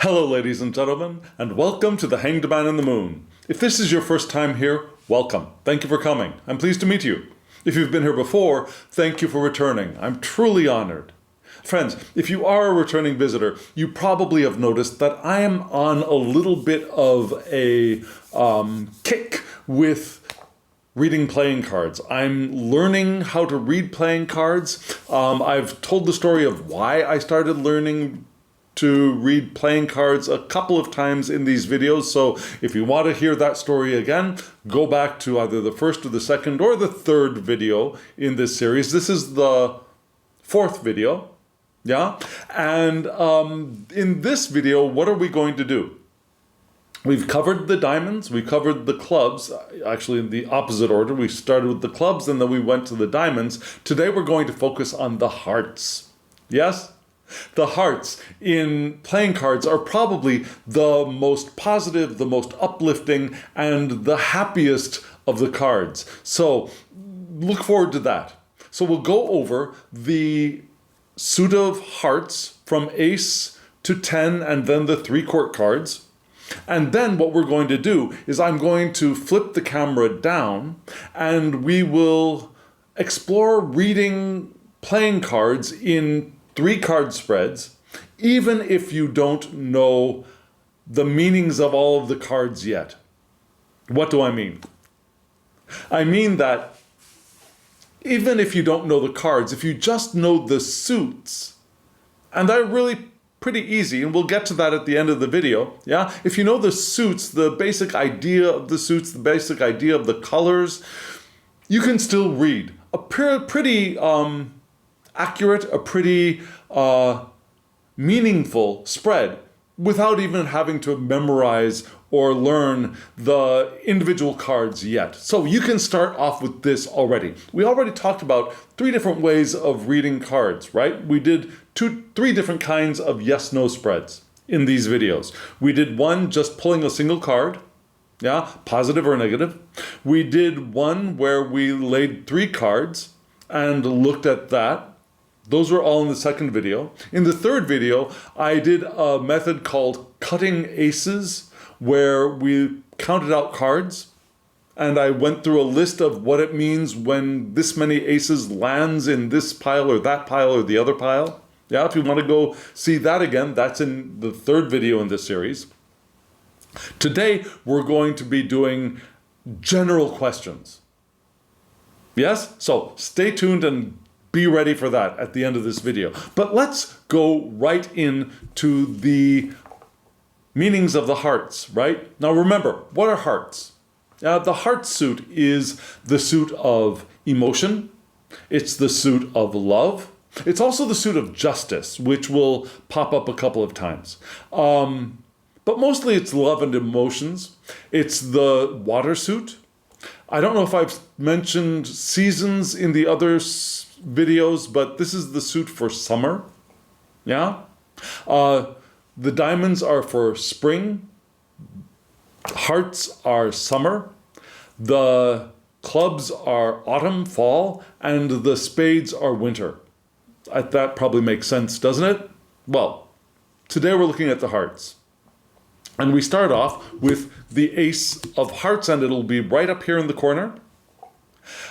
Hello, ladies and gentlemen, and welcome to The Hanged Man in the Moon. If this is your first time here, welcome. Thank you for coming. I'm pleased to meet you. If you've been here before, thank you for returning. I'm truly honored. Friends, if you are a returning visitor, you probably have noticed that I am on a little bit of a kick with reading playing cards. I'm learning how to read playing cards. I've told the story of why I started learning to read playing cards a couple of times in these videos. So if you want to hear that story again, go back to either the first or the second or the third video in this series. This is the fourth video. Yeah. And in this video, what are we going to do? We've covered the diamonds, we covered the clubs, actually in the opposite order. We started with the clubs and then we went to the diamonds. Today we're going to focus on the hearts. Yes? The hearts in playing cards are probably the most positive, the most uplifting, and the happiest of the cards. So look forward to that. So we'll go over the suit of hearts from ace to 10 and then the 3-court cards. And then what we're going to do is I'm going to flip the camera down and we will explore reading playing cards in 3-card spreads, even if you don't know the meanings of all of the cards yet. What do I mean? I mean that even if you don't know the cards, if you just know the suits, and they're really pretty easy, and we'll get to that at the end of the video, yeah? If you know the suits, the basic idea of the suits, the basic idea of the colors, you can still read a pretty accurate, a pretty meaningful spread without even having to memorize or learn the individual cards yet. So you can start off with this already. We already talked about 3 different ways of reading cards, right? We did 3 different kinds of yes-no spreads in these videos. We did one just pulling a single card, yeah, positive or negative. We did one where we laid 3 cards and looked at that. Those were all in the second video. In the third video, I did a method called cutting aces, where we counted out cards, and I went through a list of what it means when this many aces lands in this pile or that pile or the other pile. Yeah, if you want to go see that again, that's in the third video in this series. Today, we're going to be doing general questions. Yes? So stay tuned and be ready for that at the end of this video. But let's go right into the meanings of the hearts, right? Now remember, what are hearts? The heart suit is the suit of emotion. It's the suit of love. It's also the suit of justice, which will pop up a couple of times. But mostly it's love and emotions. It's the water suit. I don't know if I've mentioned seasons in the other videos, but this is the suit for summer. Yeah? The diamonds are for spring. Hearts are summer. The clubs are autumn, fall, and the spades are winter. That probably makes sense, doesn't it? Well, today we're looking at the hearts. And we start off with the ace of hearts, and it'll be right up here in the corner.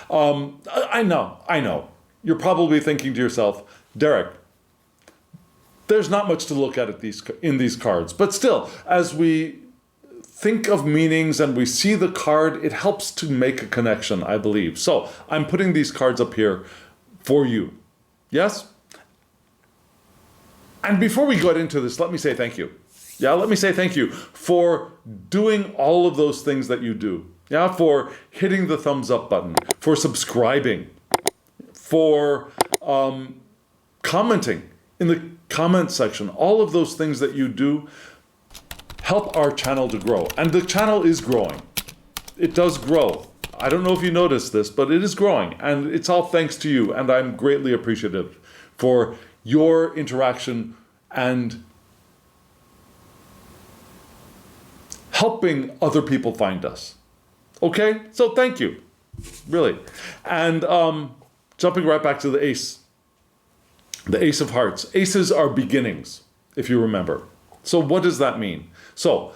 I know. You're probably thinking to yourself, Derek, there's not much to look at in these cards. But still, as we think of meanings and we see the card, it helps to make a connection, I believe. So I'm putting these cards up here for you. Yes? And before we get into this, let me say thank you. Yeah, let me say thank you for doing all of those things that you do. Yeah, for hitting the thumbs up button, for subscribing, for commenting in the comment section. All of those things that you do help our channel to grow. And the channel is growing. It does grow. I don't know if you noticed this, but it is growing. And it's all thanks to you. And I'm greatly appreciative for your interaction and helping other people find us. Okay? So thank you. Really. And jumping right back to the ace. The ace of hearts. Aces are beginnings, if you remember. So what does that mean? So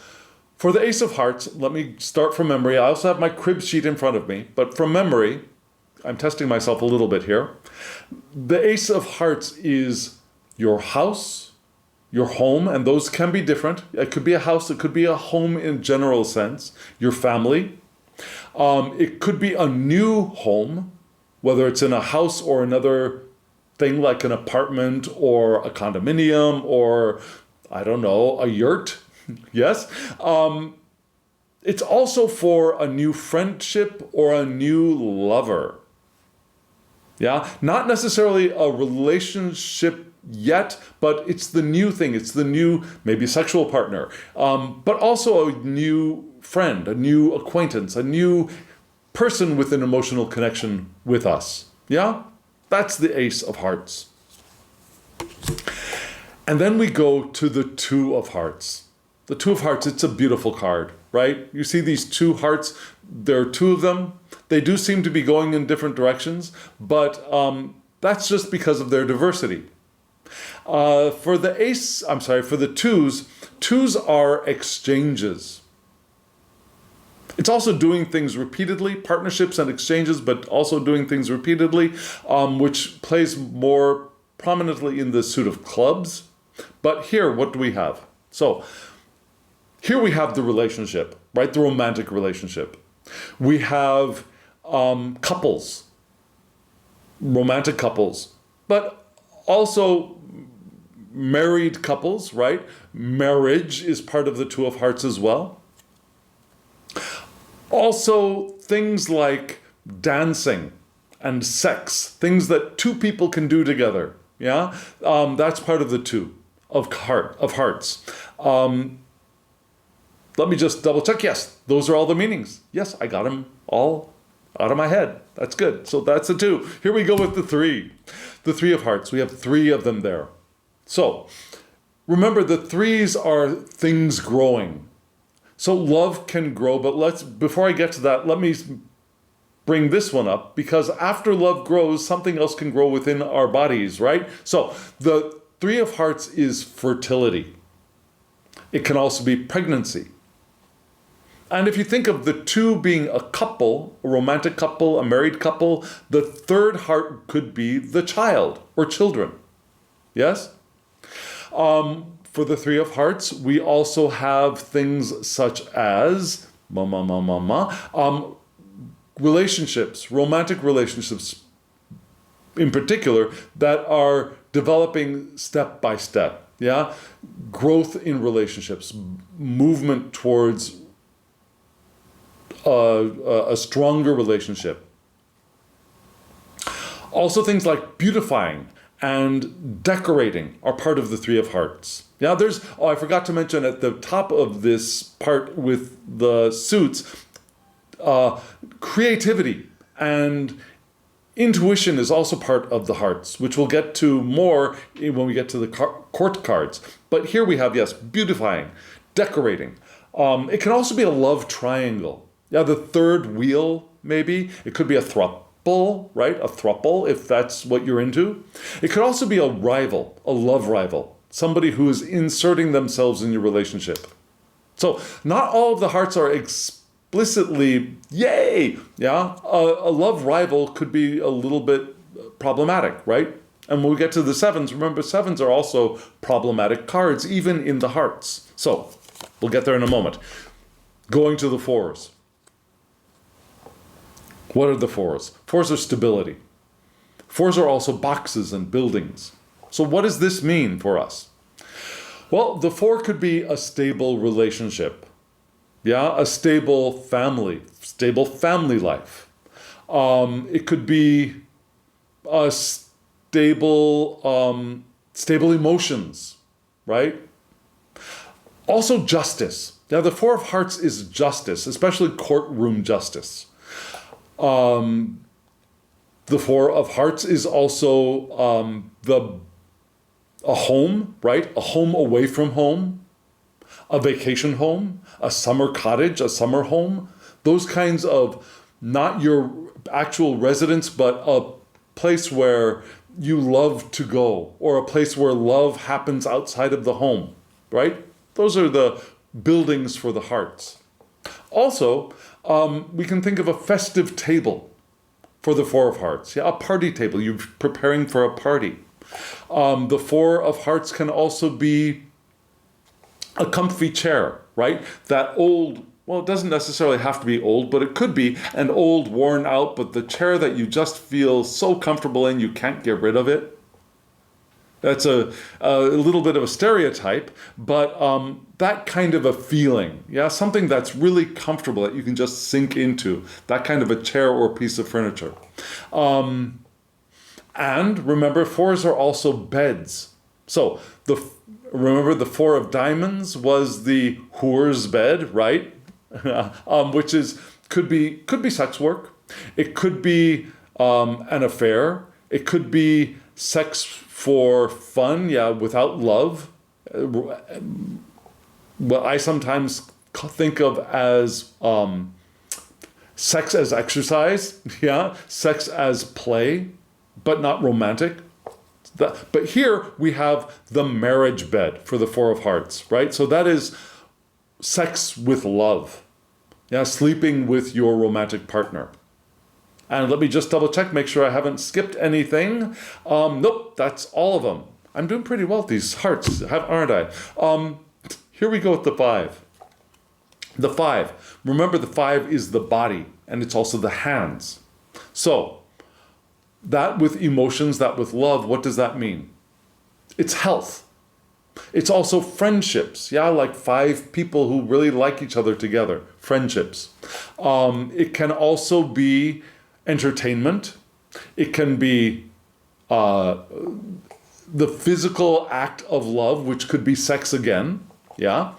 for the Ace of Hearts, let me start from memory. I also have my crib sheet in front of me, but from memory, I'm testing myself a little bit here. The Ace of Hearts is your house, your home, and those can be different. It could be a house, it could be a home in general sense, your family. It could be a new home, whether it's in a house or another thing like an apartment or a condominium or, I don't know, a yurt. Yes. It's also for a new friendship or a new lover. Yeah. Not necessarily a relationship yet, but it's the new thing. It's the new, maybe sexual partner, but also a new friend, a new acquaintance, a new person with an emotional connection with us. Yeah. That's the Ace of Hearts. And then we go to the Two of Hearts. The Two of Hearts, it's a beautiful card, right? You see these two hearts, there are two of them. They do seem to be going in different directions, but that's just because of their diversity. For the twos are exchanges. It's also doing things repeatedly, partnerships and exchanges, but also doing things repeatedly, which plays more prominently in the suit of clubs. But here, what do we have? So here we have the relationship, right? The romantic relationship. We have couples, romantic couples, but also married couples, right? Marriage is part of the Two of Hearts as well. Also, things like dancing and sex, things that two people can do together. Yeah, that's part of the Two of Hearts. Let me just double check. Yes, those are all the meanings. Yes, I got them all out of my head. That's good. So that's the Two. Here we go with the Three. The Three of Hearts. We have three of them there. So remember, the threes are things growing. So love can grow, but before I get to that, let me bring this one up, because after love grows, something else can grow within our bodies, right? So the Three of Hearts is fertility. It can also be pregnancy. And if you think of the two being a couple, a romantic couple, a married couple, the third heart could be the child or children. Yes? For the Three of Hearts, we also have things such as relationships, romantic relationships in particular, that are developing step by step. Yeah, growth in relationships, movement towards a stronger relationship. Also, things like beautifying and decorating are part of the Three of Hearts. Yeah, I forgot to mention at the top of this part with the suits, creativity and intuition is also part of the hearts, which we'll get to more when we get to the court cards. But here we have, yes, beautifying, decorating. It can also be a love triangle. Yeah, the third wheel, maybe. It could be a throuple, right? A throuple, if that's what you're into. It could also be a rival, a love rival. Somebody who is inserting themselves in your relationship. So not all of the hearts are explicitly, yay! Yeah, a love rival could be a little bit problematic, right? And when we get to the sevens, remember sevens are also problematic cards, even in the hearts. So we'll get there in a moment. Going to the fours. What are the fours? Fours are stability. Fours are also boxes and buildings. So what does this mean for us? Well, the four could be a stable relationship. Yeah, a stable family life. It could be a stable emotions, right? Also justice. Now, the Four of Hearts is justice, especially courtroom justice. The Four of Hearts is also a home, right? A home away from home, a vacation home, a summer cottage, a summer home. Those kinds of, not your actual residence, but a place where you love to go, or a place where love happens outside of the home, right? Those are the buildings for the hearts. Also, we can think of a festive table for the Four of Hearts. Yeah, a party table. You're preparing for a party. The Four of Hearts can also be a comfy chair, right? That old, well, it doesn't necessarily have to be old, but it could be an old, worn out, but the chair that you just feel so comfortable in, you can't get rid of it. That's a little bit of a stereotype, but that kind of a feeling, yeah, something that's really comfortable that you can just sink into, that kind of a chair or piece of furniture. And remember, fours are also beds. So remember the Four of Diamonds was the whore's bed, right? Which could be sex work. It could be an affair. It could be sex for fun, yeah, without love. What I sometimes think of as sex as exercise, yeah, sex as play, but not romantic. But here we have the marriage bed for the Four of Hearts, right? So that is sex with love, yeah, sleeping with your romantic partner. And let me just double check, make sure I haven't skipped anything. Nope, that's all of them. I'm doing pretty well with these hearts, aren't I? Here we go with the five. The five. Remember, the five is the body, and it's also the hands. So, that with emotions, that with love, what does that mean? It's health. It's also friendships, yeah, like five people who really like each other together, friendships. It can also be entertainment. It can be the physical act of love, which could be sex again, yeah.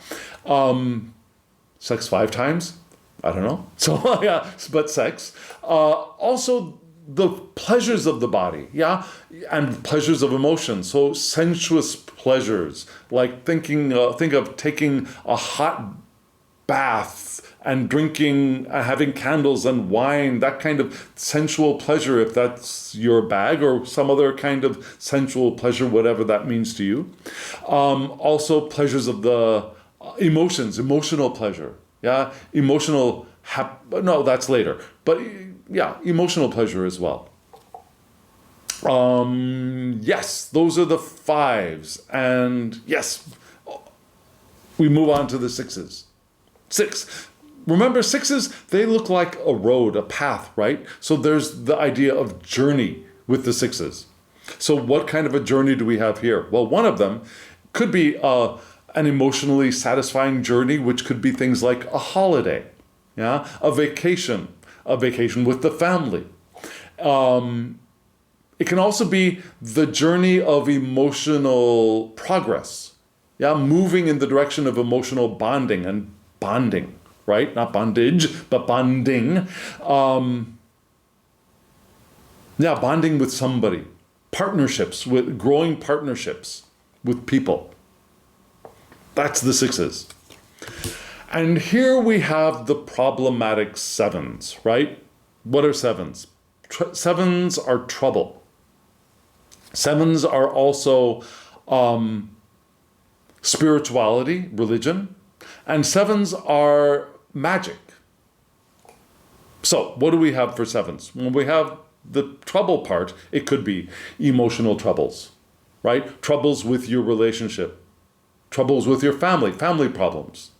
Sex 5 times, I don't know. So yeah, but sex. Also the pleasures of the body, yeah, and pleasures of emotion. So sensuous pleasures, like think of taking a hot bath and drinking, having candles and wine, that kind of sensual pleasure, if that's your bag, or some other kind of sensual pleasure, whatever that means to you. Also pleasures of the emotions, emotional pleasure, yeah, no, that's later, but yeah, emotional pleasure as well. Yes, those are the fives, and yes, we move on to the sixes. Six. Remember, sixes, they look like a road, a path, right? So there's the idea of journey with the sixes. So what kind of a journey do we have here? Well, one of them could be an emotionally satisfying journey, which could be things like a holiday, yeah, a vacation with the family. It can also be the journey of emotional progress, yeah, moving in the direction of emotional bonding, right? Not bondage, but bonding. Bonding with somebody. Growing partnerships with people. That's the sixes. And here we have the problematic sevens, right? What are sevens? Sevens are trouble. Sevens are also spirituality, religion. And sevens are magic. So, what do we have for sevens? When we have the trouble part, it could be emotional troubles, right? Troubles with your relationship, troubles with your family problems.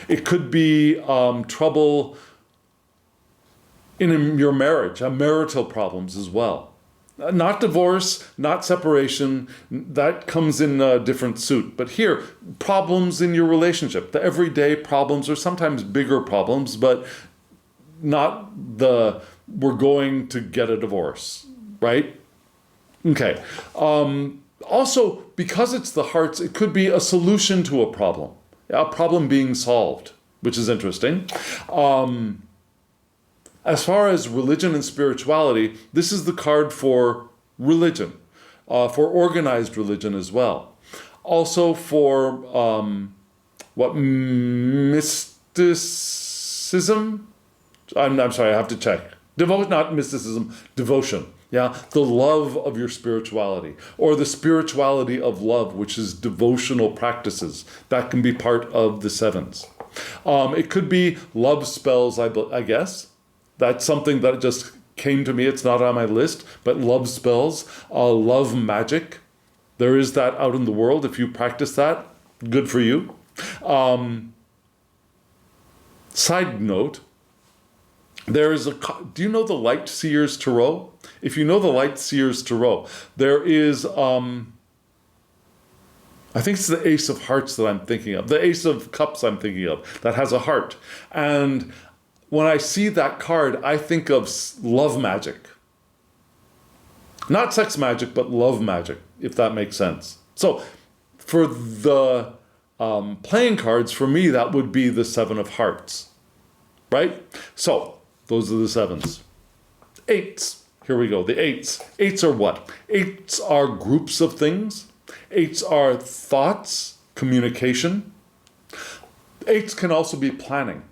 It could be trouble in your marriage, marital problems as well. Not divorce, not separation, that comes in a different suit. But here, problems in your relationship, the everyday problems, or sometimes bigger problems, but not we're going to get a divorce, right? Okay. Also, because it's the hearts, it could be a solution to a problem being solved, which is interesting. As far as religion and spirituality, this is the card for religion, for organized religion as well. Also for mysticism? I'm sorry, I have to check. Not mysticism, devotion. Yeah, the love of your spirituality, or the spirituality of love, which is devotional practices. That can be part of the sevens. It could be love spells, I guess. That's something that just came to me. It's not on my list, but love spells, love magic. There is that out in the world. If you practice that, good for you. Side note, do you know the Light Seers Tarot? If you know the Light Seers Tarot, there is, I think it's the Ace of Hearts that I'm thinking of, the Ace of Cups I'm thinking of, that has a heart. And when I see that card, I think of love magic. Not sex magic, but love magic, if that makes sense. So for the playing cards, for me, that would be the Seven of Hearts, right? So those are the sevens. Eights. Here we go. The eights. Eights are what? Eights are groups of things. Eights are thoughts, communication. Eights can also be planning.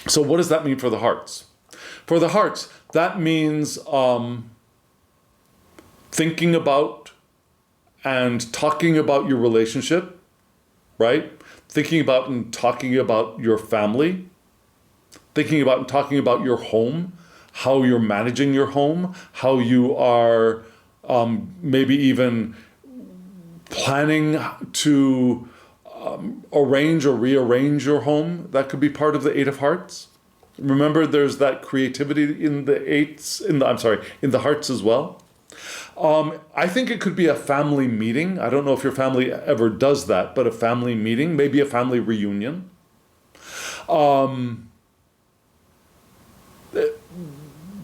So what does that mean for the hearts? For the hearts, that means thinking about and talking about your relationship, right? Thinking about and talking about your family. Thinking about and talking about your home, how you're managing your home, how you are maybe even planning to arrange or rearrange your home. That could be part of the Eight of Hearts. Remember, there's that creativity in the eights, in the hearts as well. I think it could be a family meeting. I don't know if your family ever does that, but a family meeting, maybe a family reunion.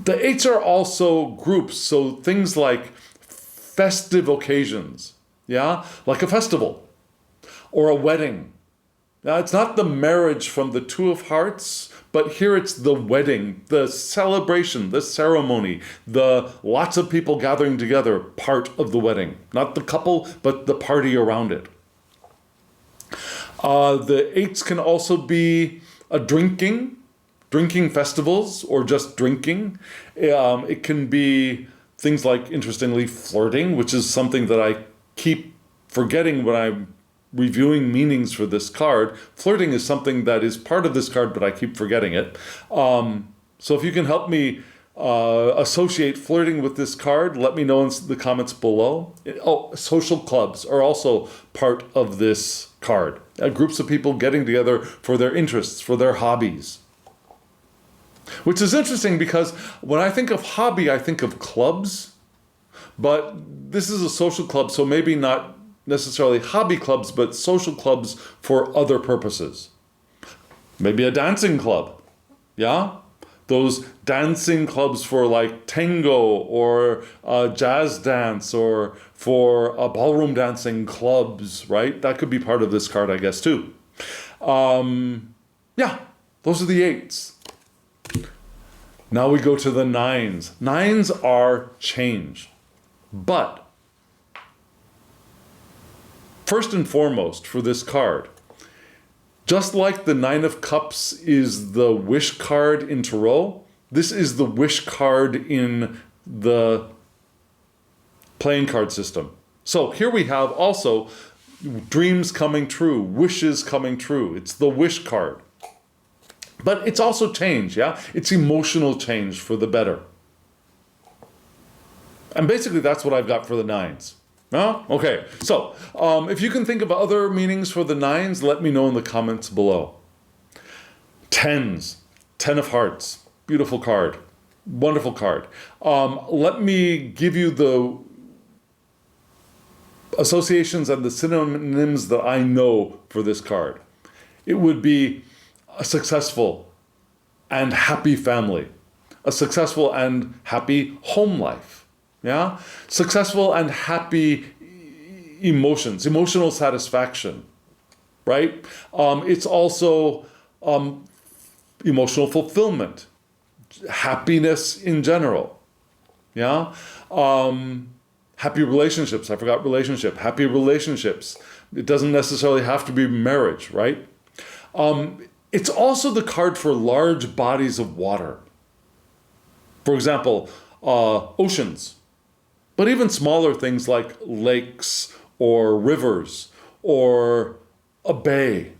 The eights are also groups, so things like festive occasions, yeah? Like a festival or a wedding. Now, it's not the marriage from the Two of Hearts, but here it's the wedding, the celebration, the ceremony, the lots of people gathering together, part of the wedding. Not the couple, but the party around it. The eights can also be a drinking festivals, or just drinking. It can be things like, interestingly, flirting, which is something that I keep forgetting when I'm reviewing meanings for this card. Flirting is something that is part of this card, but I keep forgetting it. So if you can help me associate flirting with this card, let me know in the comments below. Oh, social clubs are also part of this card. Groups of people getting together for their interests, for their hobbies. Which is interesting because when I think of hobby, I think of clubs, but this is a social club, so maybe not necessarily hobby clubs, but social clubs for other purposes. Maybe a dancing club, yeah? Those dancing clubs for like tango or jazz dance, or for ballroom dancing clubs, right? That could be part of this card, I guess, too. Yeah, those are the eights. Now we go to the nines. Nines are change. But first and foremost for this card, just like the Nine of Cups is the wish card in Tarot, this is the wish card in the playing card system. So here we have also dreams coming true, wishes coming true. It's the wish card. But it's also change, yeah? It's emotional change for the better. And basically that's what I've got for the nines. No? Okay, so if you can think of other meanings for the nines, let me know in the comments below. Tens, Ten of Hearts, beautiful card, wonderful card. Let me give you the associations and the synonyms that I know for this card. It would be a successful and happy family, a successful and happy home life, yeah? Successful and happy emotions, emotional satisfaction, right? It's also emotional fulfillment, happiness in general, yeah? Happy relationships, I forgot relationship, happy relationships. It doesn't necessarily have to be marriage, right? It's also the card for large bodies of water. For example, oceans, but even smaller things like lakes or rivers or a bay.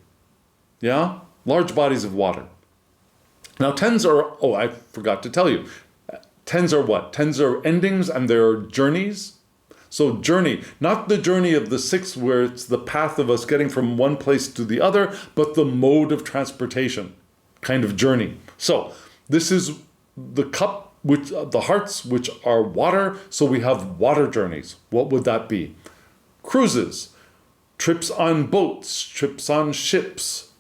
Yeah? Large bodies of water. Now, tens are, oh, I forgot to tell you. Tens are what? Tens are endings and they're journeys. So journey, not the journey of the sixth where it's the path of us getting from one place to the other, but the mode of transportation kind of journey. So this is the cup, which the hearts, which are water. So we have water journeys. What would that be? Cruises, trips on boats, trips on ships,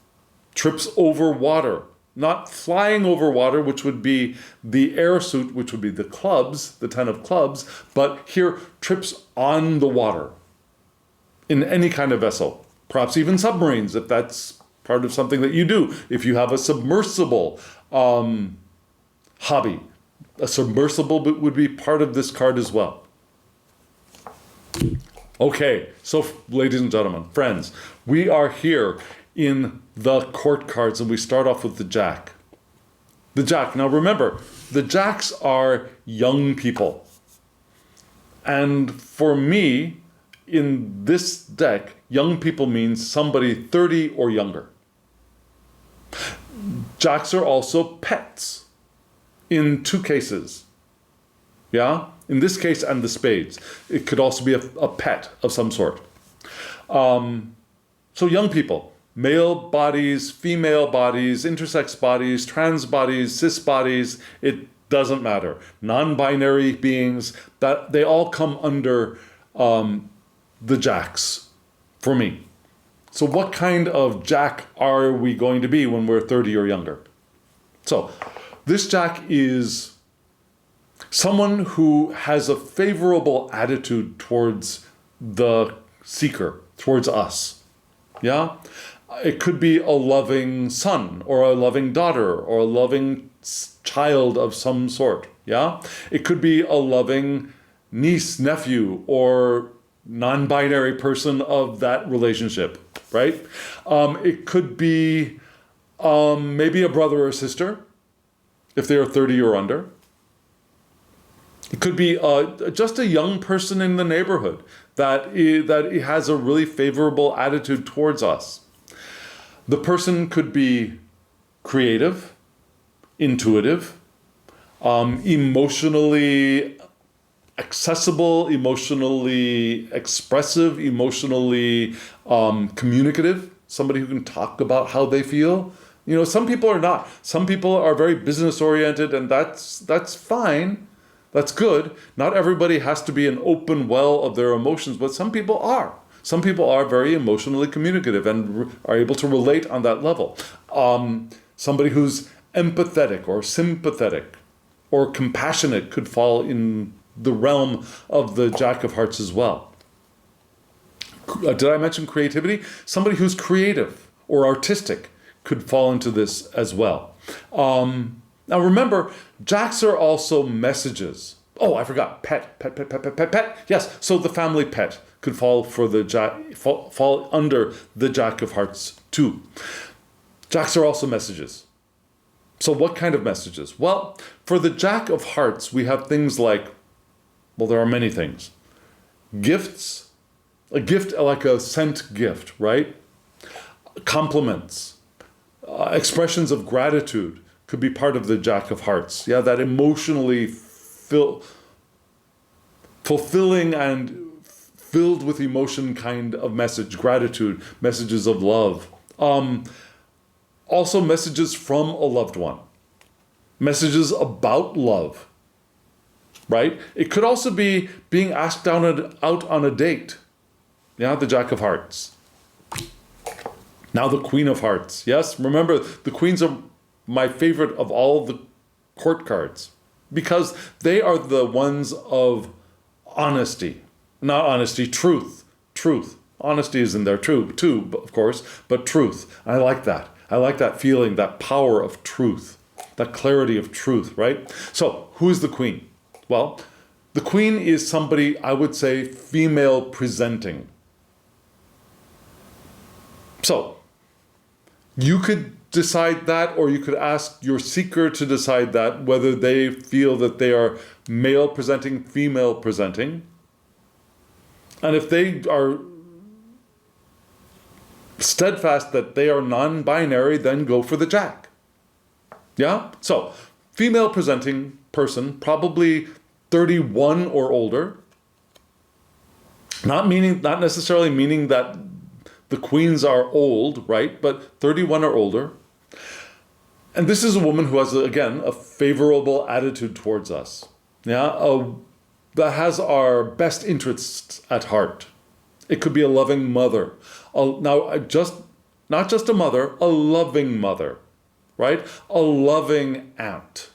trips over water. Not flying over water, which would be the air suit, which would be the clubs, the 10 of clubs, but here, trips on the water in any kind of vessel, perhaps even submarines, if that's part of something that you do. If you have a submersible hobby, a submersible would be part of this card as well. Okay, so ladies and gentlemen, friends, we are here in the court cards, and we start off with the Jack. The Jack. Now remember, the Jacks are young people. And for me, in this deck, young people means somebody 30 or younger. Jacks are also pets in two cases. Yeah? In this case and the spades. It could also be a pet of some sort. So young people. Male bodies, female bodies, intersex bodies, trans bodies, cis bodies, it doesn't matter. Non-binary beings, that they all come under the Jacks for me. So what kind of Jack are we going to be when we're 30 or younger? So this Jack is someone who has a favorable attitude towards the seeker, towards us. Yeah? It could be a loving son or a loving daughter or a loving child of some sort. Yeah? It could be a loving niece, nephew, or non-binary person of that relationship, right? It could be maybe a brother or sister if they are 30 or under. It could be just a young person in the neighborhood that has a really favorable attitude towards us. The person could be creative, intuitive, emotionally accessible, emotionally expressive, emotionally communicative, somebody who can talk about how they feel. You know, some people are not. Some people are very business oriented, and that's fine. That's good. Not everybody has to be an open well of their emotions, but some people are. Some people are very emotionally communicative and are able to relate on that level. Somebody who's empathetic or sympathetic or compassionate could fall in the realm of the Jack of Hearts as well. Did I mention creativity? Somebody who's creative or artistic could fall into this as well. Now remember, Jacks are also messages. Oh, I forgot. Pet. Yes, so the family pet could fall for the Jack, fall under the Jack of Hearts too. Jacks are also messages. So what kind of messages? Well, for the Jack of Hearts, we have things like, well, there are many things. Gifts, a gift like a sent gift, right? Compliments, expressions of gratitude could be part of the Jack of Hearts. Yeah, that emotionally fulfilling and filled with emotion kind of message, gratitude, messages of love. Also messages from a loved one, messages about love, right? It could also be being asked out on a date. Yeah, the Jack of Hearts. Now the Queen of Hearts. Yes, remember, the Queens are my favorite of all the court cards because they are the ones of honesty. Not honesty, truth. Truth. Honesty is in there too, of course, but truth. I like that. I like that feeling, that power of truth, that clarity of truth, right? So, who is the Queen? Well, the Queen is somebody, I would say, female presenting. So, you could decide that, or you could ask your seeker to decide that, whether they feel that they are male presenting, female presenting. And if they are steadfast that they are non-binary, then go for the Jack. Yeah? So, female presenting person, probably 31 or older. Not necessarily meaning that the queens are old, right? But 31 or older. And this is a woman who has, again, a favorable attitude towards us. Yeah? That has our best interests at heart. It could be a loving mother. Not just a mother, a loving mother, right? A loving aunt,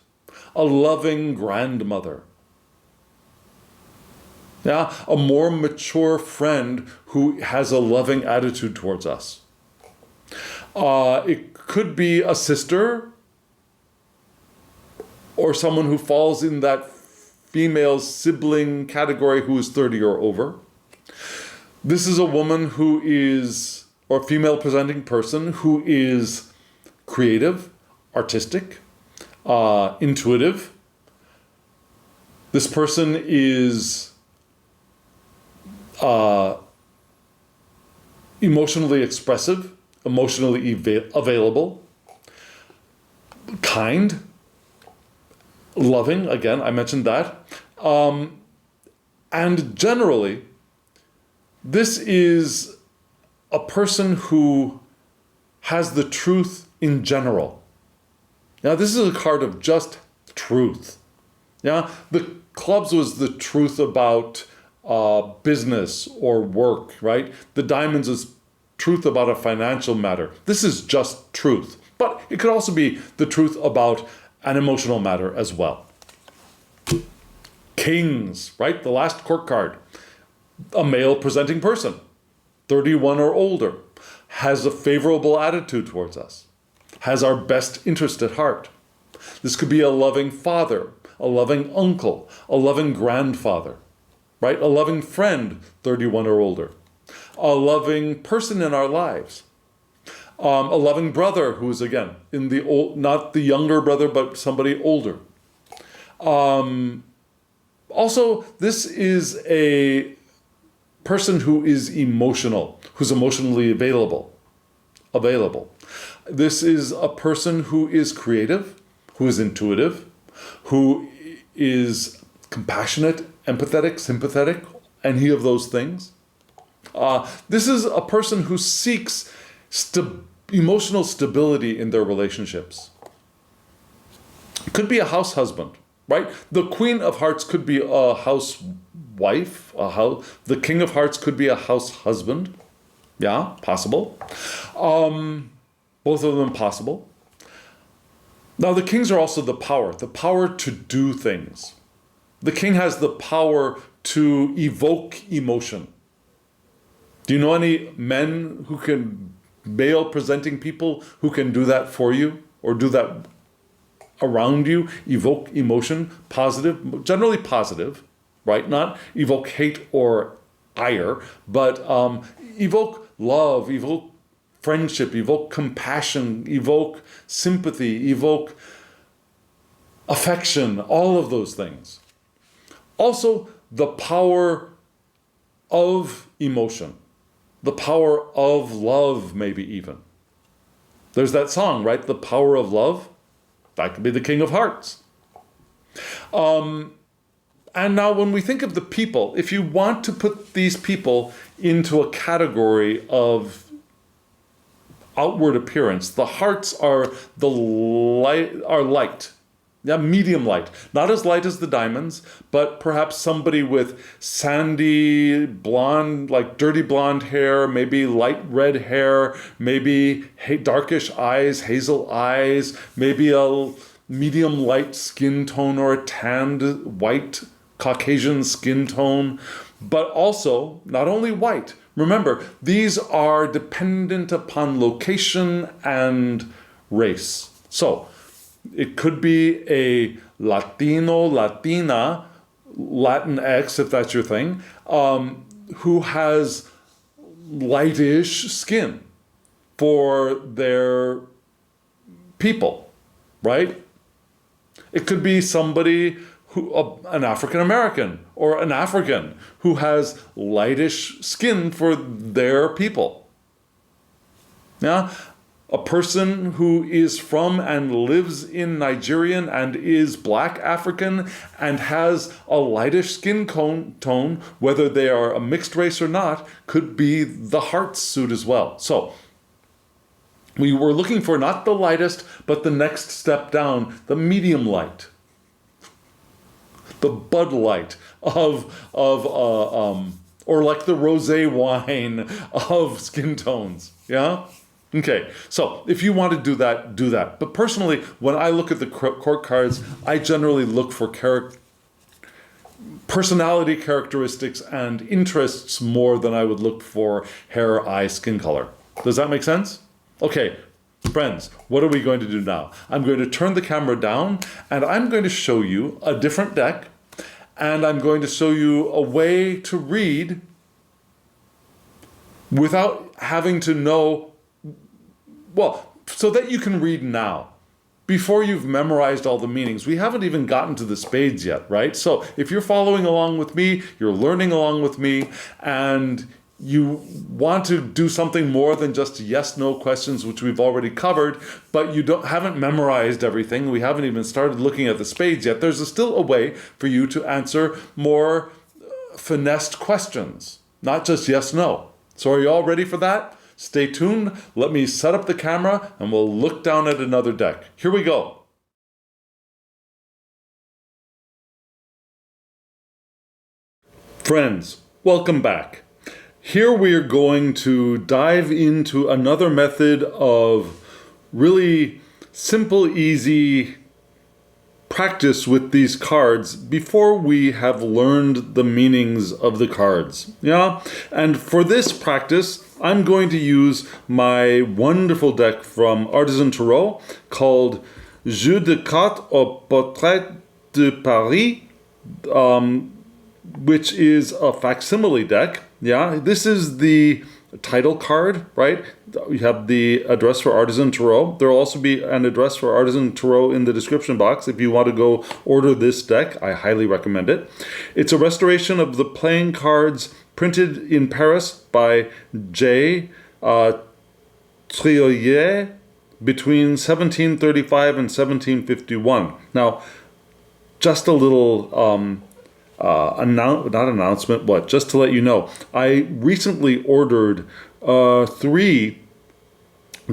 a loving grandmother. Yeah, a more mature friend who has a loving attitude towards us. It could be a sister or someone who falls in that female sibling category who is 30 or over. This is a woman who is, or female presenting person who is creative, artistic, intuitive. This person is emotionally expressive, emotionally available, kind, loving, again, I mentioned that. And generally, this is a person who has the truth in general. Now, this is a card of just truth. Yeah, the clubs was the truth about business or work, right? The diamonds is truth about a financial matter. This is just truth. But it could also be the truth about an emotional matter as well. Kings, right? The last court card. A male presenting person, 31 or older, has a favorable attitude towards us, has our best interest at heart. This could be a loving father, a loving uncle, a loving grandfather, right? A loving friend, 31 or older. A loving person in our lives. A loving brother who is, again, in the old, not the younger brother, but somebody older. Also, this is a person who is emotional, who's emotionally available. This is a person who is creative, who is intuitive, who is compassionate, empathetic, sympathetic, any of those things. This is a person who seeks emotional stability in their relationships. Could be a house husband, right? The Queen of Hearts could be a housewife. The King of Hearts could be a house husband. Yeah, possible. Both of them possible. Now, the kings are also the power to do things. The king has the power to evoke emotion. Do you know any men who can, male presenting people who can do that for you or do that around you, evoke emotion, positive, generally positive, right? Not evoke hate or ire, but evoke love, evoke friendship, evoke compassion, evoke sympathy, evoke affection, all of those things. Also, the power of emotion, the power of love, maybe even. There's that song, right? The power of love. That could be the King of Hearts. And now when we think of the people, if you want to put these people into a category of outward appearance, the hearts are light. Yeah, medium light. Not as light as the diamonds, but perhaps somebody with sandy blonde, like dirty blonde hair, maybe light red hair, maybe darkish eyes, hazel eyes, maybe a medium light skin tone or a tanned white Caucasian skin tone, but also not only white. Remember, these are dependent upon location and race. So, it could be a Latino, Latina, Latinx, if that's your thing, who has lightish skin for their people, right? It could be somebody who, an African American or an African who has lightish skin for their people. Yeah, a person who is from and lives in Nigerian and is Black African and has a lightish skin tone, whether they are a mixed race or not, could be the heart suit as well. So we were looking for not the lightest, but the next step down, the medium light, the Bud Light or like the rosé wine of skin tones. Yeah. Okay, so if you want to do that, do that. But personally, when I look at the court cards, I generally look for personality characteristics and interests more than I would look for hair, eye, skin color. Does that make sense? Okay, friends, what are we going to do now? I'm going to turn the camera down and I'm going to show you a different deck, and I'm going to show you a way to read without having to know. Well, so that you can read now, before you've memorized all the meanings. We haven't even gotten to the spades yet, right? So if you're following along with me, you're learning along with me, and you want to do something more than just yes/no questions, which we've already covered, but you haven't memorized everything, we haven't even started looking at the spades yet, there's still a way for you to answer more finessed questions, not just yes/no. So are you all ready for that? Stay tuned, let me set up the camera, and we'll look down at another deck. Here we go. Friends, welcome back. Here we are going to dive into another method of really simple, easy practice with these cards before we have learned the meanings of the cards. Yeah? And for this practice, I'm going to use my wonderful deck from Artisan Tarot called Jeu de cartes au portrait de Paris, which is a facsimile deck. Yeah, this is the title card, right? You have the address for Artisan Tarot. There will also be an address for Artisan Tarot in the description box. If you want to go order this deck, I highly recommend it. It's a restoration of the playing cards printed in Paris by J. Triollier between 1735 and 1751. Now, just a little just to let you know, I recently ordered 3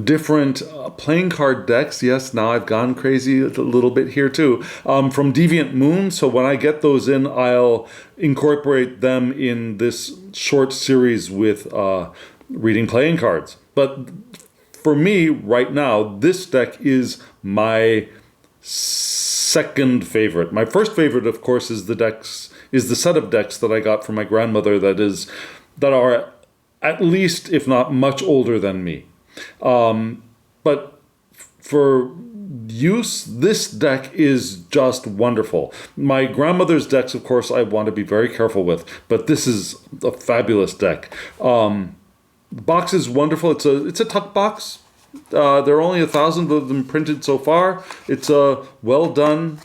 different playing card decks. Yes, now I've gone crazy a little bit here too, from Deviant Moon. So when I get those in, I'll incorporate them in this short series with reading playing cards. But for me right now, this deck is my second favorite. My first favorite, of course, is the set of decks that I got from my grandmother that are at least, if not much older than me. But for use, this deck is just wonderful. My grandmother's decks, of course, I want to be very careful with, but this is a fabulous deck. The box is wonderful. It's a tuck box. There are only 1,000 of them printed so far. It's well done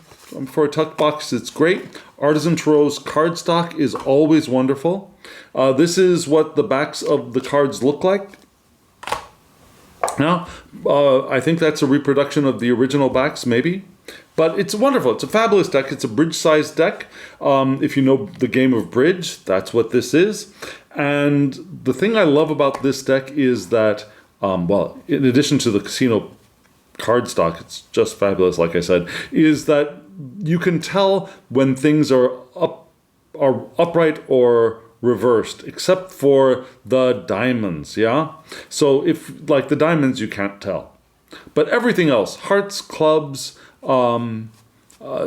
for a tuck box. It's great. Artisan Tarot's cardstock is always wonderful. This is what the backs of the cards look like. Now, I think that's a reproduction of the original backs, maybe. But it's wonderful. It's a fabulous deck. It's a bridge-sized deck. If you know the game of bridge, that's what this is. And the thing I love about this deck is that, in addition to the casino cardstock, it's just fabulous, like I said, is that you can tell when things are upright or reversed, except for the diamonds, yeah? So if, like the diamonds, you can't tell. But everything else, hearts, clubs,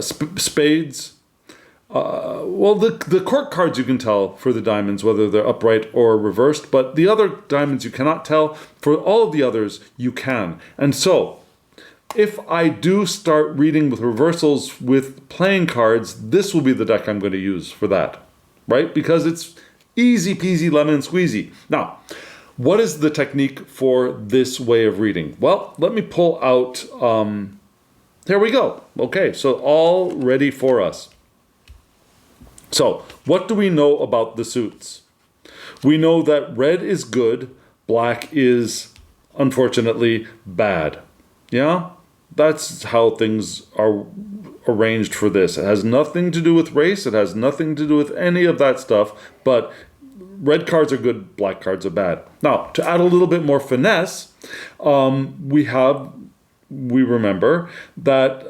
spades, the court cards you can tell for the diamonds, whether they're upright or reversed, but the other diamonds you cannot tell. For all of the others, you can. And so, if I do start reading with reversals with playing cards, this will be the deck I'm going to use for that, right? Because it's easy peasy lemon squeezy. Now, What is the technique for this way of reading? Well, let me pull out, here we go. Okay, so all ready for us. So, what do we know about the suits? We know that red is good, black is, unfortunately, bad. Yeah? That's how things are arranged for this. It has nothing to do with race. It has nothing to do with any of that stuff. But red cards are good, black cards are bad. Now, to add a little bit more finesse, we remember that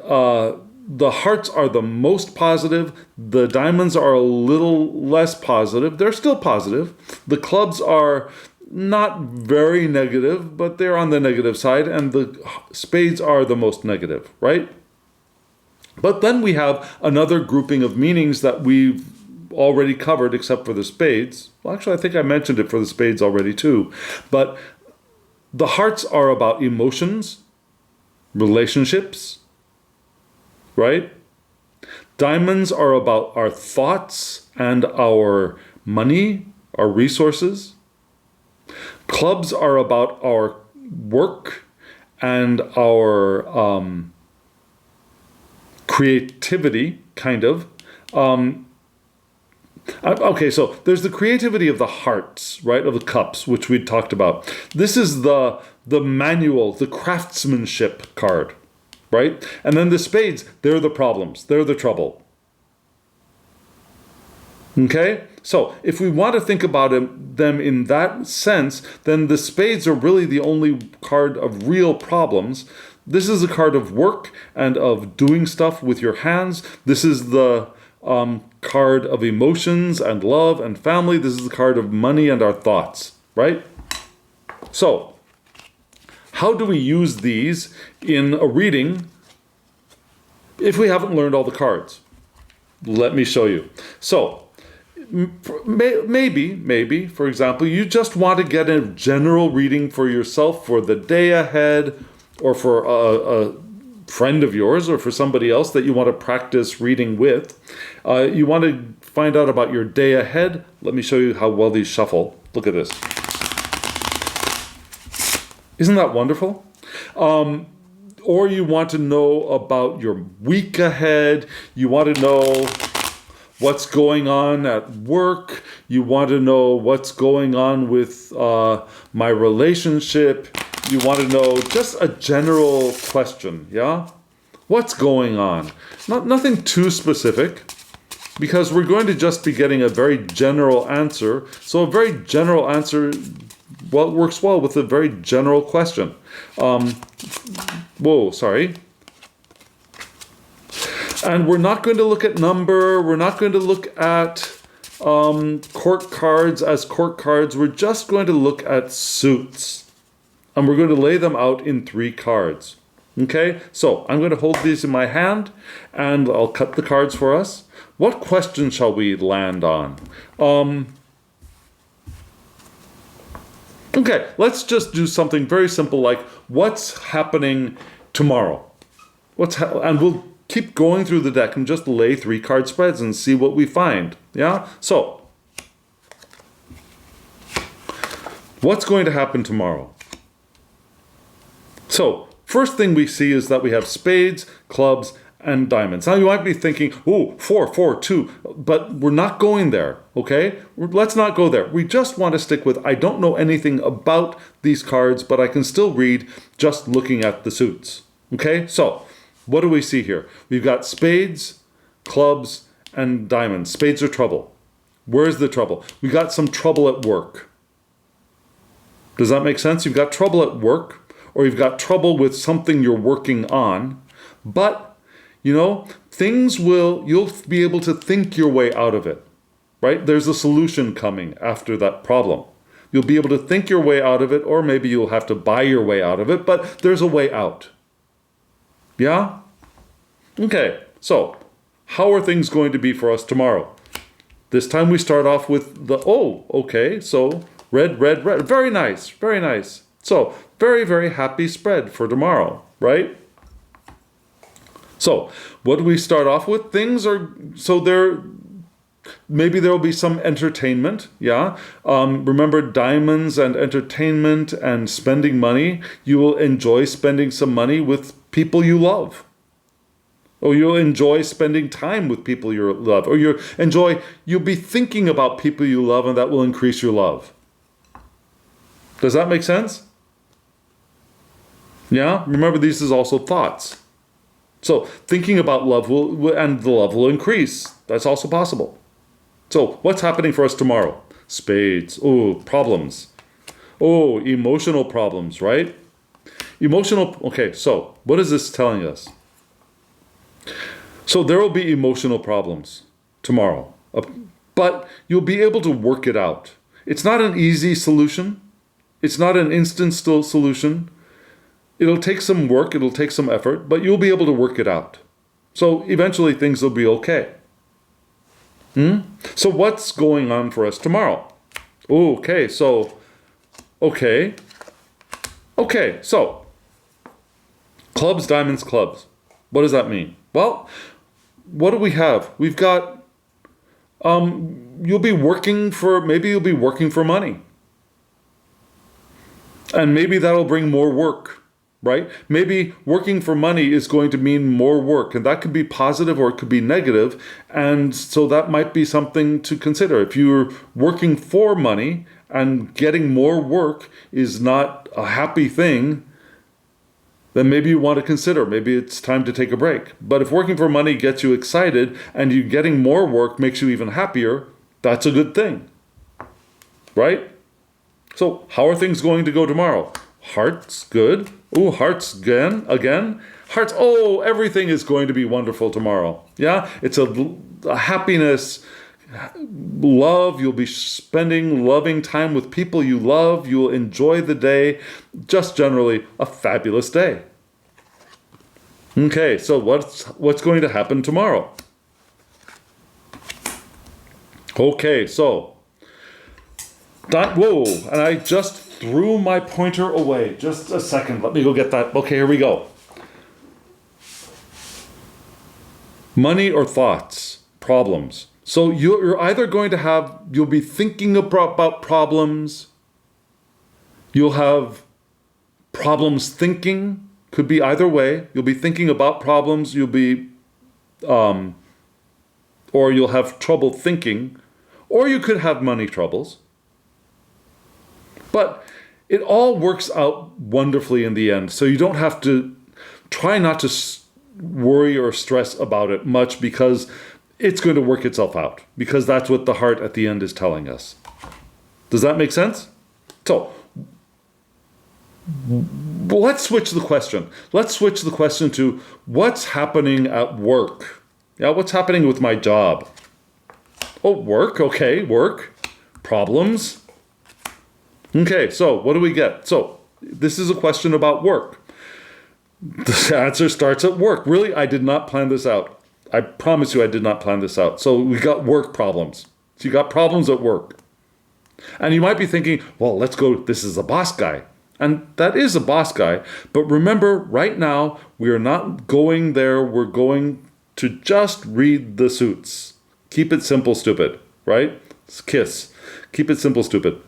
the hearts are the most positive. The diamonds are a little less positive. They're still positive. The clubs are not very negative, but they're on the negative side, and the spades are the most negative, right? But then we have another grouping of meanings that we've already covered, except for the spades. Well, actually, I think I mentioned it for the spades already too. But the hearts are about emotions, relationships, right? Diamonds are about our thoughts and our money, our resources. Clubs are about our work and our creativity, kind of. Okay, so there's the creativity of the hearts, right, of the cups, which we talked about. This is the manual, the craftsmanship card, right? And then the spades, they're the problems, they're the trouble. Okay? So if we want to think about them in that sense, then the spades are really the only card of real problems. This is a card of work and of doing stuff with your hands. This is the card of emotions and love and family. This is the card of money and our thoughts, right? So, how do we use these in a reading if we haven't learned all the cards? Let me show you. So, maybe, for example, you just want to get a general reading for yourself for the day ahead, or for a friend of yours, or for somebody else that you want to practice reading with. You want to find out about your day ahead. Let me show you how well these shuffle. Look at this. Isn't that wonderful? Or you want to know about your week ahead. You want to know what's going on at work. You want to know what's going on with my relationship. You want to know just a general question, yeah? What's going on? Nothing too specific, because we're going to just be getting a very general answer. So a very general answer, well, works well with a very general question. And we're not going to look at number. We're not going to look at court cards as court cards. We're just going to look at suits. And we're going to lay them out in 3 cards. Okay? So, I'm going to hold these in my hand, and I'll cut the cards for us. What question shall we land on? Okay, let's just do something very simple like, what's happening tomorrow? And we'll keep going through the deck and just lay 3 card spreads and see what we find. Yeah? So, what's going to happen tomorrow? So, first thing we see is that we have spades, clubs, and diamonds. Now you might be thinking, oh, 4, 4, 2, but we're not going there, okay? Let's not go there. We just want to stick with, I don't know anything about these cards, but I can still read just looking at the suits, okay? So, what do we see here? We've got spades, clubs, and diamonds. Spades are trouble. Where's the trouble? We got some trouble at work. Does that make sense? You've got trouble at work, or you've got trouble with something you're working on, but, you know, you'll be able to think your way out of it, right? There's a solution coming after that problem. You'll be able to think your way out of it, or maybe you'll have to buy your way out of it, but there's a way out. Yeah? Okay, so, how are things going to be for us tomorrow? This time we start off with so, red, red, red. Very nice, very nice. So, very, very happy spread for tomorrow, right? So, what do we start off with? Maybe there will be some entertainment. Yeah. Remember, diamonds and entertainment and spending money. You will enjoy spending some money with people you love. Or you'll enjoy spending time with people you love. Or you'll be thinking about people you love, and that will increase your love. Does that make sense? Yeah? Remember, this is also thoughts. So thinking about love and the love will increase. That's also possible. So what's happening for us tomorrow? Spades. Oh, problems. Oh, emotional problems, right? Okay, so what is this telling us? So there will be emotional problems tomorrow, but you'll be able to work it out. It's not an easy solution. It's not an instant solution. It'll take some work, it'll take some effort, but you'll be able to work it out. So eventually things will be okay. So what's going on for us tomorrow? Okay, so clubs, diamonds, clubs. What does that mean? Well, what do we have? We've got, maybe you'll be working for money. And maybe that'll bring more work, right? Maybe working for money is going to mean more work, and that could be positive or it could be negative. And so that might be something to consider. If you're working for money and getting more work is not a happy thing, then maybe you want to consider, maybe it's time to take a break. But if working for money gets you excited and you getting more work makes you even happier, that's a good thing, right? So how are things going to go tomorrow? Hearts, good. Oh, hearts again. Hearts, everything is going to be wonderful tomorrow. Yeah, it's a happiness, love. You'll be spending loving time with people you love. You'll enjoy the day. Just generally a fabulous day. Okay, so what's going to happen tomorrow? Okay, so and I just threw my pointer away. Just a second, let me go get that. Okay, here we go. Money or thoughts, problems. So you're either going to you'll be thinking about problems. You'll have problems thinking, could be either way. You'll be thinking about problems, or you'll have trouble thinking, or you could have money troubles. But it all works out wonderfully in the end. So you don't have to try not to worry or stress about it much, because it's going to work itself out, because that's what the heart at the end is telling us. Does that make sense? So let's switch the question. Let's switch the question to what's happening at work. Yeah, what's happening with my job? Oh, work. Okay, work. Problems. Okay, so what do we get? So this is a question about work. The answer starts at work. Really, I did not plan this out. I promise you I did not plan this out. So we got work problems. So you got problems at work. And you might be thinking, well, this is a boss guy. And that is a boss guy. But remember, right now, we are not going there. We're going to just read the suits. Keep it simple, stupid, right? KISS. Keep it simple, stupid.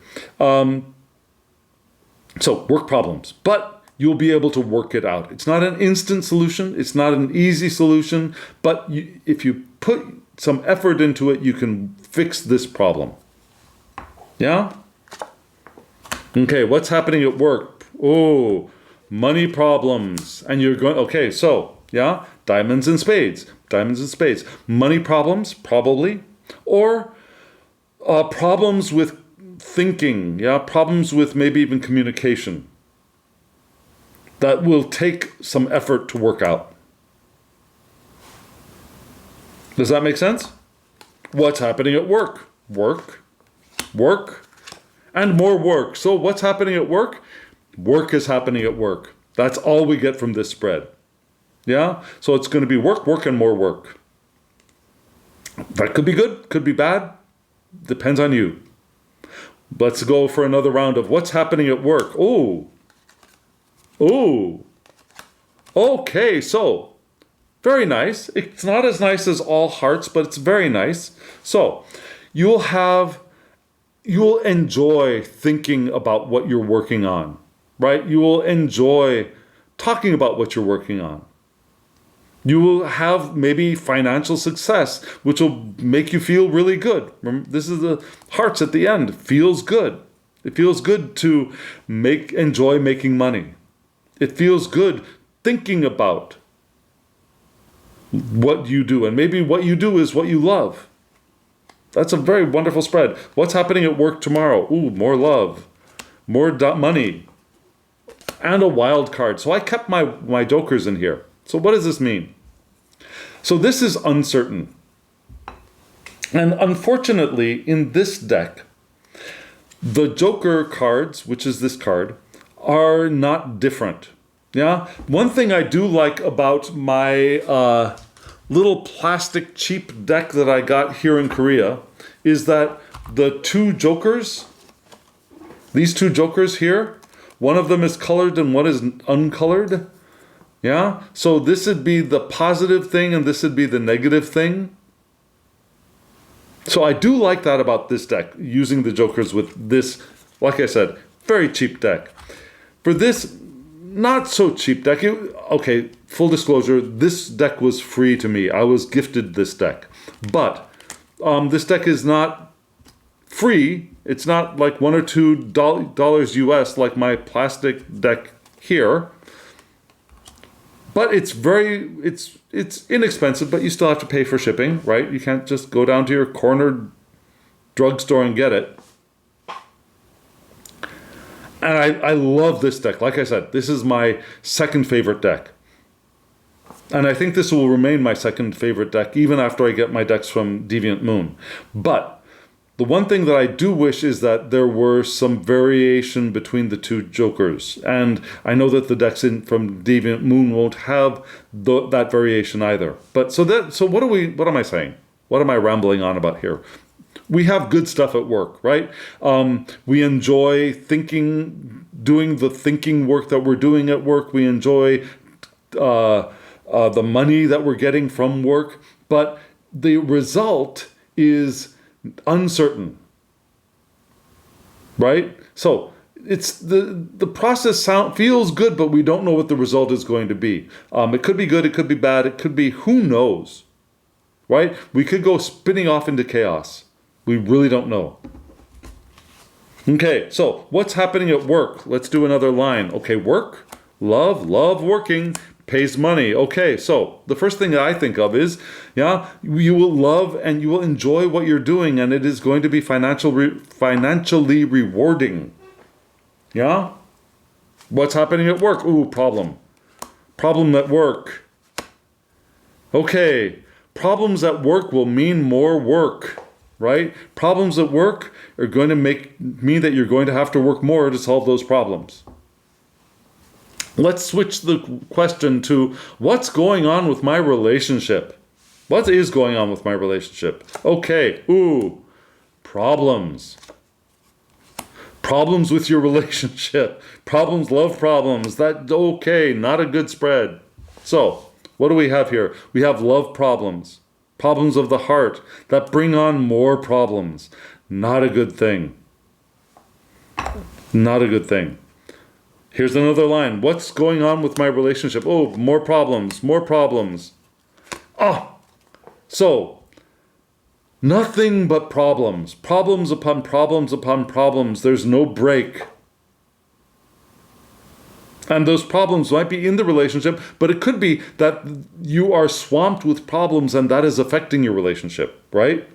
So work problems, but you'll be able to work it out. It's not an instant solution. It's not an easy solution, but if you put some effort into it, you can fix this problem. Yeah? Okay, what's happening at work? Oh, money problems. And you're going, okay, so, yeah, diamonds and spades. Diamonds and spades. Money problems, probably. Or problems with thinking, yeah, problems with maybe even communication. That will take some effort to work out. Does that make sense? What's happening at work? Work, and more work. So what's happening at work? Work is happening at work. That's all we get from this spread. Yeah? So it's going to be work, and more work. That could be good, could be bad. Depends on you. Let's go for another round of what's happening at work. Oh. Okay, so Very nice. It's not as nice as all hearts, but it's very nice. So you'll enjoy thinking about what you're working on, right? You will enjoy talking about what you're working on. You will have maybe financial success, which will make you feel really good. Remember, this is the hearts at the end. Feels good. It feels good to enjoy making money. It feels good thinking about what you do. And maybe what you do is what you love. That's a very wonderful spread. What's happening at work tomorrow? Ooh, more love, more money, and a wild card. So I kept my jokers in here. So what does this mean? So this is uncertain. And unfortunately, in this deck, the joker cards, which is this card, are not different. Yeah? One thing I do like about my little plastic cheap deck that I got here in Korea is that the two jokers, these two jokers here, one of them is colored and one is uncolored. Yeah? So this would be the positive thing and this would be the negative thing. So I do like that about this deck, using the jokers with this, like I said, very cheap deck. For this not so cheap deck, okay, full disclosure, this deck was free to me. I was gifted this deck. But this deck is not free. It's not like $1 or $2 US like my plastic deck here. But it's inexpensive, but you still have to pay for shipping, right? You can't just go down to your corner drugstore and get it. And I love this deck. Like I said, this is my second favorite deck. And I think this will remain my second favorite deck even after I get my decks from Deviant Moon. But the one thing that I do wish is that there were some variation between the two jokers. And I know that the decks from Deviant Moon won't have that variation either. But so what am I saying? What am I rambling on about here? We have good stuff at work, right? We enjoy doing the thinking work that we're doing at work. We enjoy the money that we're getting from work. But the result is uncertain, right? So it's the process feels good, but we don't know what the result is going to be. It could be good, it could be bad, it could be who knows, right? We could go spinning off into chaos. We really don't know. Okay, so what's happening at work? Let's do another line. Okay, work, love working, pays money. Okay, so the first thing that I think of is, yeah, you will love and you will enjoy what you're doing, and it is going to be financially rewarding. Yeah? What's happening at work? Ooh, problem. Problem at work. Okay, problems at work will mean more work, right? Problems at work are going to mean that you're going to have to work more to solve those problems. Let's switch the question to what's going on with my relationship? What is going on with my relationship? Okay, ooh, problems. Problems with your relationship. Problems, love problems. Okay, not a good spread. So, what do we have here? We have love problems. Problems of the heart that bring on more problems. Not a good thing. Not a good thing. Here's another line. What's going on with my relationship? Oh, more problems, more problems. So, nothing but problems. Problems upon problems upon problems. There's no break. And those problems might be in the relationship, but it could be that you are swamped with problems and that is affecting your relationship, right?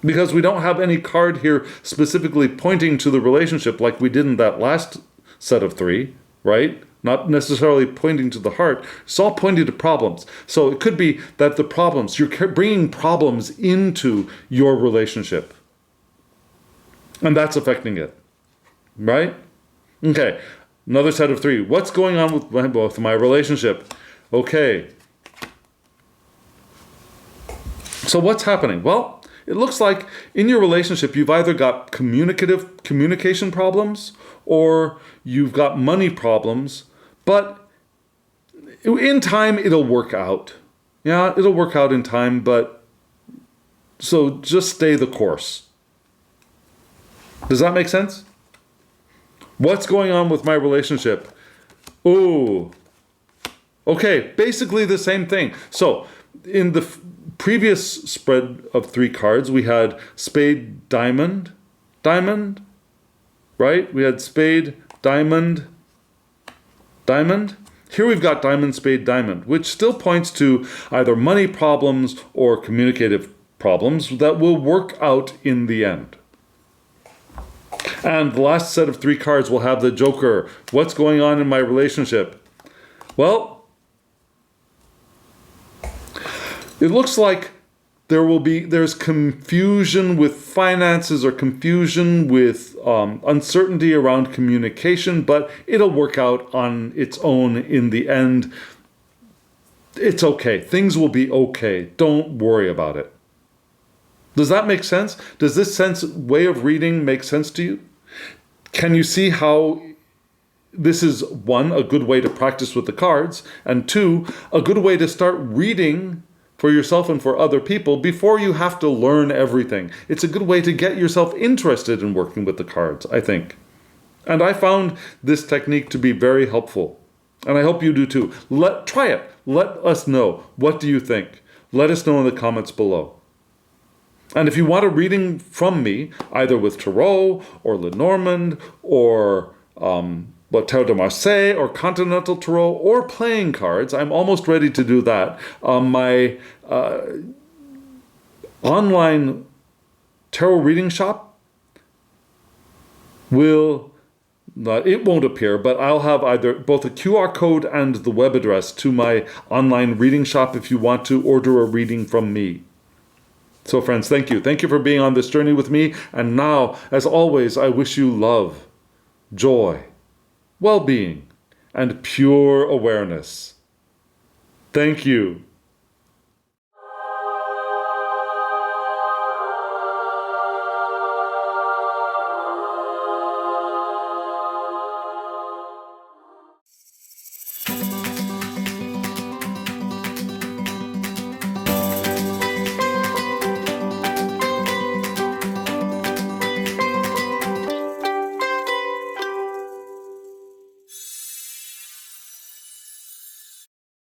Because we don't have any card here specifically pointing to the relationship like we did in that last set of three, right? Not necessarily pointing to the heart. It's all pointing to problems. So it could be that the problems, you're bringing problems into your relationship. And that's affecting it, right? Okay, another set of three. What's going on with my relationship? Okay. So what's happening? Well, it looks like in your relationship, you've either got communication problems or you've got money problems, but in time, it'll work out. Yeah, it'll work out in time, but so just stay the course. Does that make sense? What's going on with my relationship? Ooh. Okay, basically the same thing. So in the previous spread of 3 cards, we had spade, diamond, diamond, right? We had spade, diamond, diamond. Here we've got diamond, spade, diamond, which still points to either money problems or communicative problems that will work out in the end. And the last set of 3 cards will have the Joker. What's going on in my relationship? Well, it looks like there's confusion with finances or confusion with uncertainty around communication, but it'll work out on its own in the end. It's okay. Things will be okay. Don't worry about it. Does that make sense? Does this way of reading make sense to you? Can you see how this is, 1, a good way to practice with the cards, and 2, a good way to start reading for yourself and for other people before you have to learn everything. It's a good way to get yourself interested in working with the cards, I think. And I found this technique to be very helpful. And I hope you do too. Try it. Let us know. What do you think? Let us know in the comments below. And if you want a reading from me, either with Tarot or Lenormand or Tarot de Marseille or Continental Tarot or playing cards, I'm almost ready to do that. My online tarot reading shop it won't appear, but I'll have either both a QR code and the web address to my online reading shop if you want to order a reading from me. So friends, thank you. Thank you for being on this journey with me. And now, as always, I wish you love, joy, well-being, and pure awareness. Thank you.